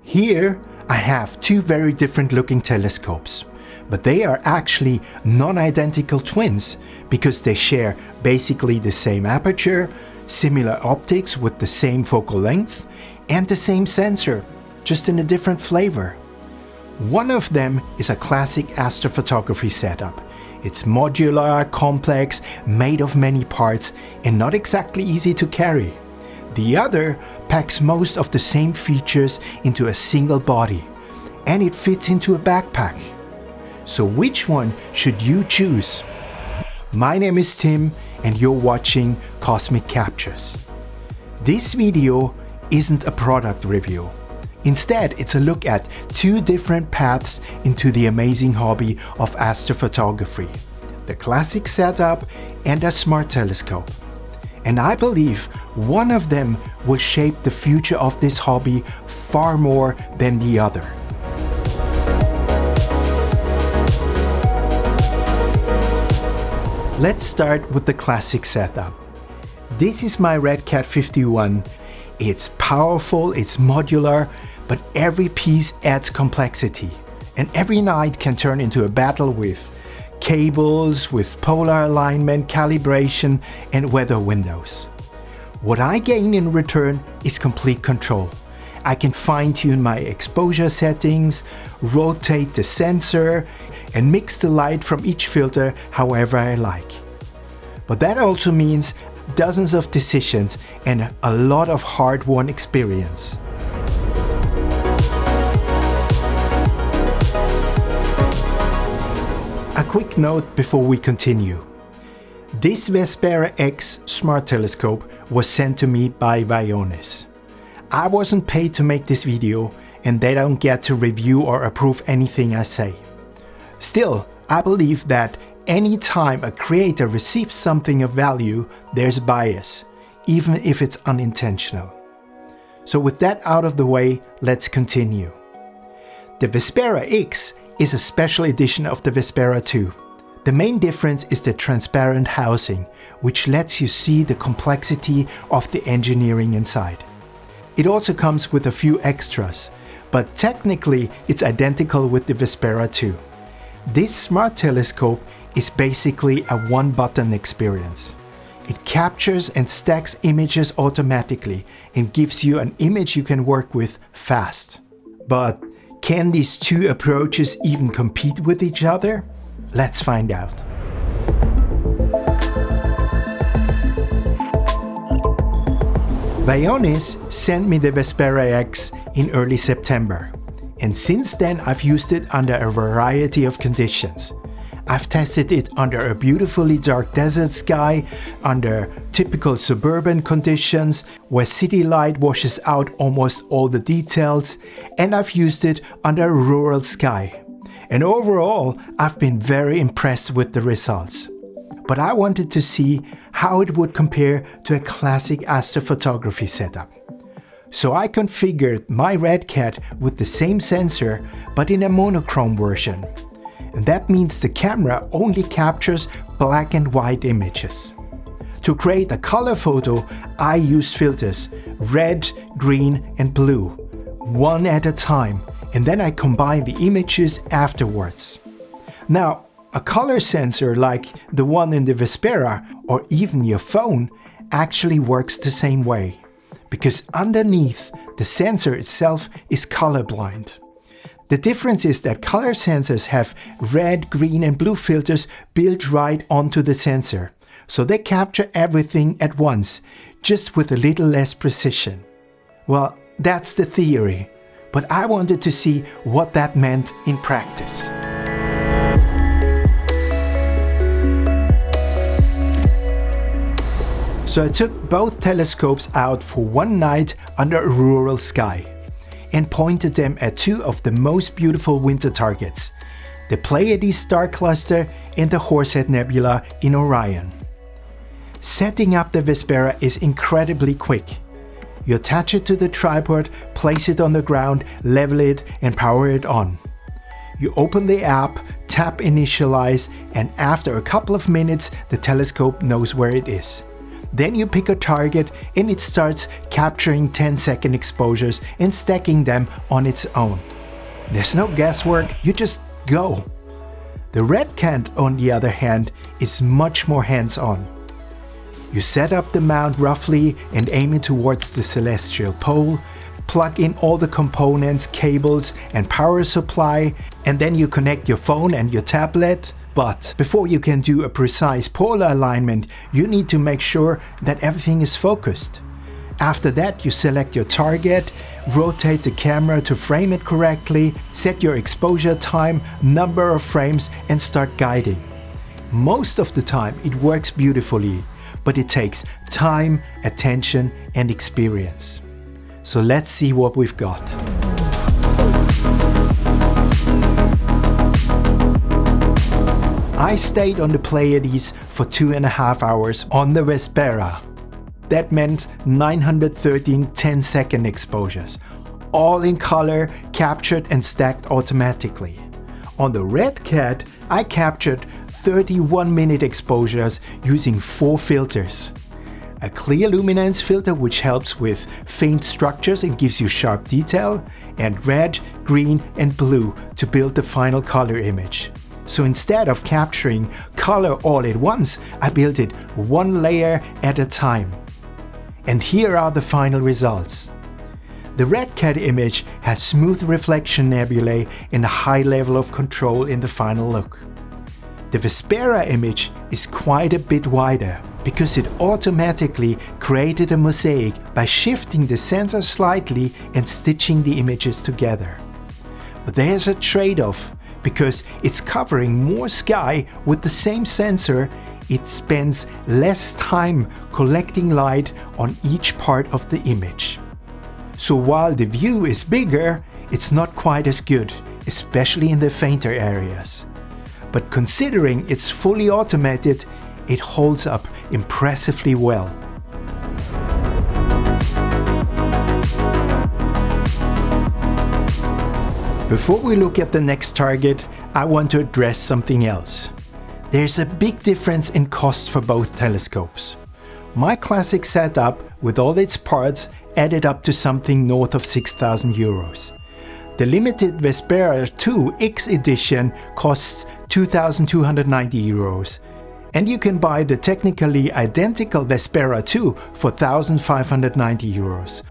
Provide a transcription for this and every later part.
Here I have two very different looking telescopes, but they are actually non-identical twins because they share basically the same aperture, similar optics with the same focal length, and the same sensor, just in a different flavor. One of them is a classic astrophotography setup. It's modular, complex, made of many parts, and not exactly easy to carry. The other packs most of the same features into a single body, and it fits into a backpack. So which one should you choose? My name is Tim, and you're watching Cosmic Captures. This video isn't a product review. Instead, it's a look at two different paths into the amazing hobby of astrophotography: the classic setup and a smart telescope. And I believe one of them will shape the future of this hobby far more than the other. Let's start with the classic setup. This is my Red Cat 51. It's powerful, it's modular, but every piece adds complexity. And every night can turn into a battle with cables, with polar alignment, calibration, and weather windows. What I gain in return is complete control. I can fine-tune my exposure settings, rotate the sensor, and mix the light from each filter however I like. But that also means dozens of decisions and a lot of hard-won experience. A quick note before we continue. This Vespera X smart telescope was sent to me by Vaiones. I wasn't paid to make this video, and they don't get to review or approve anything I say. Still, I believe that any time a creator receives something of value, there's bias, even if it's unintentional. So with that out of the way, let's continue. The Vespera X is a special edition of the Vespera 2. The main difference is the transparent housing, which lets you see the complexity of the engineering inside. It also comes with a few extras, but technically it's identical with the Vespera 2. This smart telescope is basically a one-button experience. It captures and stacks images automatically and gives you an image you can work with fast. But can these two approaches even compete with each other? Let's find out. Vaiones sent me the Vespera X in early September, and since then I've used it under a variety of conditions. I've tested it under a beautifully dark desert sky, under typical suburban conditions where city light washes out almost all the details, and I've used it under a rural sky. And overall, I've been very impressed with the results. But I wanted to see how it would compare to a classic astrophotography setup. So I configured my Red Cat with the same sensor, but in a monochrome version. And that means the camera only captures black and white images. To create a color photo, I used filters red, green, and blue, one at a time, and then I combine the images afterwards. Now, a color sensor like the one in the Vespera or even your phone actually works the same way, because underneath the sensor itself is colorblind. The difference is that color sensors have red, green, and blue filters built right onto the sensor, so they capture everything at once, just with a little less precision. Well, that's the theory, but I wanted to see what that meant in practice. So I took both telescopes out for one night under a rural sky and pointed them at two of the most beautiful winter targets, the Pleiades star cluster and the Horsehead Nebula in Orion. Setting up the Vespera is incredibly quick. You attach it to the tripod, place it on the ground, level it, and power it on. You open the app, tap initialize, and after a couple of minutes the telescope knows where it is. Then you pick a target and it starts capturing 10-second exposures and stacking them on its own. There's no guesswork, you just go. The red cat, on the other hand, is much more hands-on. You set up the mount roughly and aim it towards the celestial pole, plug in all the components, cables and power supply, and then you connect your phone and your tablet. But before you can do a precise polar alignment, you need to make sure that everything is focused. After that, you select your target, rotate the camera to frame it correctly, set your exposure time, number of frames, and start guiding. Most of the time it works beautifully, but it takes time, attention, and experience. So let's see what we've got. I stayed on the Pleiades for 2.5 hours on the Vespera. That meant 913 10-second exposures, all in color, captured and stacked automatically. On the Red Cat, I captured 31-minute exposures using 4 filters. A clear luminance filter, which helps with faint structures and gives you sharp detail, and red, green and blue to build the final color image. So instead of capturing color all at once, I built it one layer at a time. And here are the final results. The Red Cat image has smooth reflection nebulae and a high level of control in the final look. The Vespera image is quite a bit wider because it automatically created a mosaic by shifting the sensor slightly and stitching the images together. But there's a trade-off. Because it's covering more sky with the same sensor, it spends less time collecting light on each part of the image. So while the view is bigger, it's not quite as good, especially in the fainter areas. But considering it's fully automated, it holds up impressively well. Before we look at the next target, I want to address something else. There's a big difference in cost for both telescopes. My classic setup, with all its parts, added up to something north of 6,000 euros. The limited Vespera 2 X edition costs 2,290 euros. And you can buy the technically identical Vespera 2 for 1,590 euros.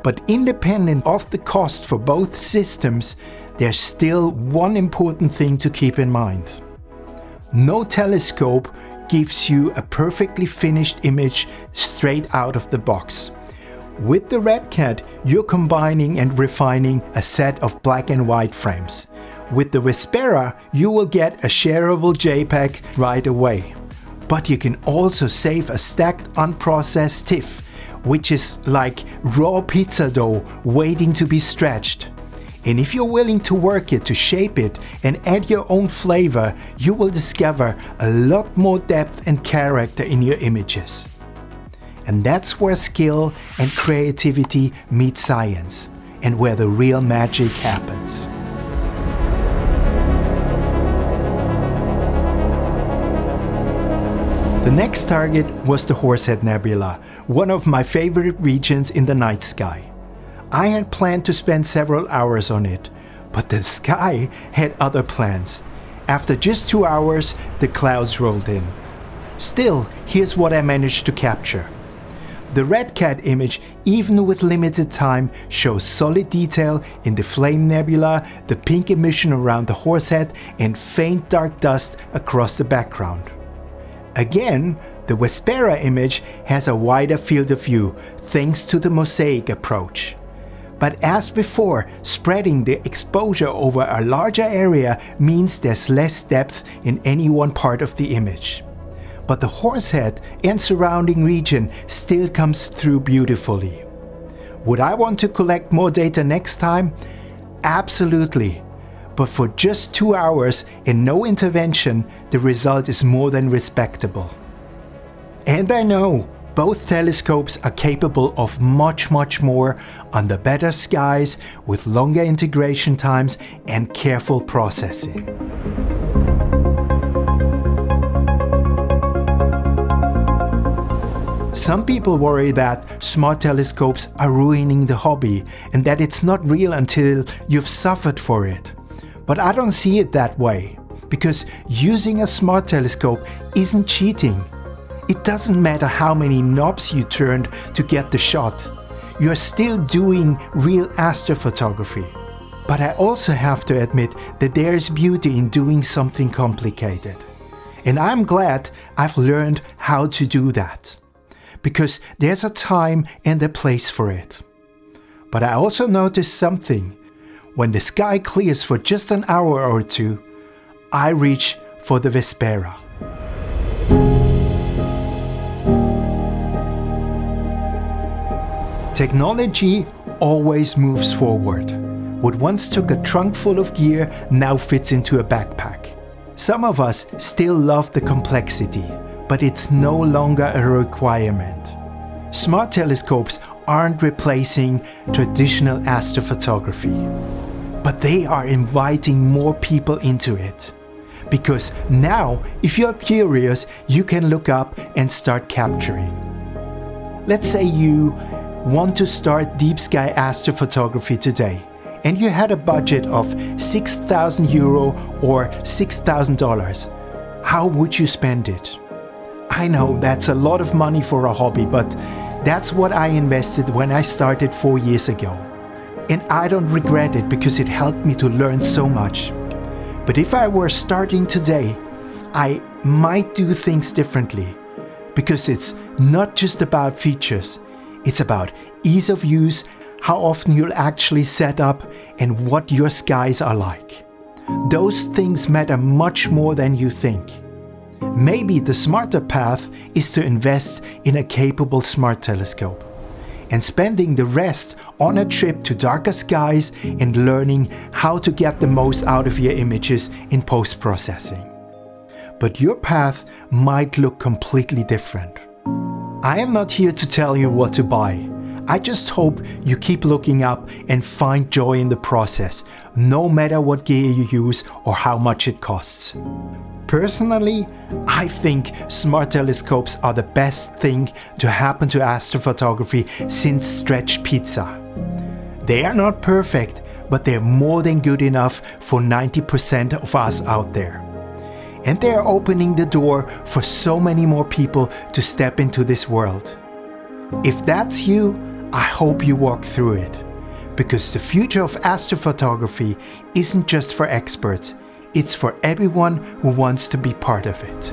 But independent of the cost for both systems, there's still one important thing to keep in mind. No telescope gives you a perfectly finished image straight out of the box. With the Red Cat, you're combining and refining a set of black and white frames. With the Vespera, you will get a shareable JPEG right away. But you can also save a stacked unprocessed TIFF, which is like raw pizza dough waiting to be stretched. And if you're willing to work it to shape it and add your own flavor, you will discover a lot more depth and character in your images. And that's where skill and creativity meet science, and where the real magic happens. The next target was the Horsehead Nebula, one of my favorite regions in the night sky. I had planned to spend several hours on it, but the sky had other plans. After just 2 hours, the clouds rolled in. Still, here's what I managed to capture. The Red Cat image, even with limited time, shows solid detail in the Flame Nebula, the pink emission around the Horsehead, and faint dark dust across the background. Again, the Vespera image has a wider field of view thanks to the mosaic approach. But as before, spreading the exposure over a larger area means there's less depth in any one part of the image. But the Horsehead and surrounding region still comes through beautifully. Would I want to collect more data next time? Absolutely. But for just 2 hours and no intervention, the result is more than respectable. And I know both telescopes are capable of much more under better skies with longer integration times and careful processing. Some people worry that smart telescopes are ruining the hobby and that it's not real until you've suffered for it. But I don't see it that way, because using a smart telescope isn't cheating. It doesn't matter how many knobs you turned to get the shot. You're still doing real astrophotography. But I also have to admit that there is beauty in doing something complicated. And I'm glad I've learned how to do that, because there's a time and a place for it. But I also noticed something. When the sky clears for just an hour or two, I reach for the Vespera. Technology always moves forward. What once took a trunk full of gear now fits into a backpack. Some of us still love the complexity, but it's no longer a requirement. Smart telescopes aren't replacing traditional astrophotography, but they are inviting more people into it. Because now, if you're curious, you can look up and start capturing. Let's say you want to start deep sky astrophotography today, and you had a budget of €6,000 or $6,000. How would you spend it? I know that's a lot of money for a hobby, but that's what I invested when I started 4 years ago. And I don't regret it because it helped me to learn so much. But if I were starting today, I might do things differently, because it's not just about features, it's about ease of use, how often you'll actually set up, and what your skies are like. Those things matter much more than you think. Maybe the smarter path is to invest in a capable smart telescope and spending the rest on a trip to darker skies and learning how to get the most out of your images in post-processing. But your path might look completely different. I am not here to tell you what to buy. I just hope you keep looking up and find joy in the process, no matter what gear you use or how much it costs. Personally, I think smart telescopes are the best thing to happen to astrophotography since stretch pizza. They are not perfect, but they're more than good enough for 90% of us out there. And they're opening the door for so many more people to step into this world. If that's you, I hope you walk through it, because the future of astrophotography isn't just for experts, it's for everyone who wants to be part of it.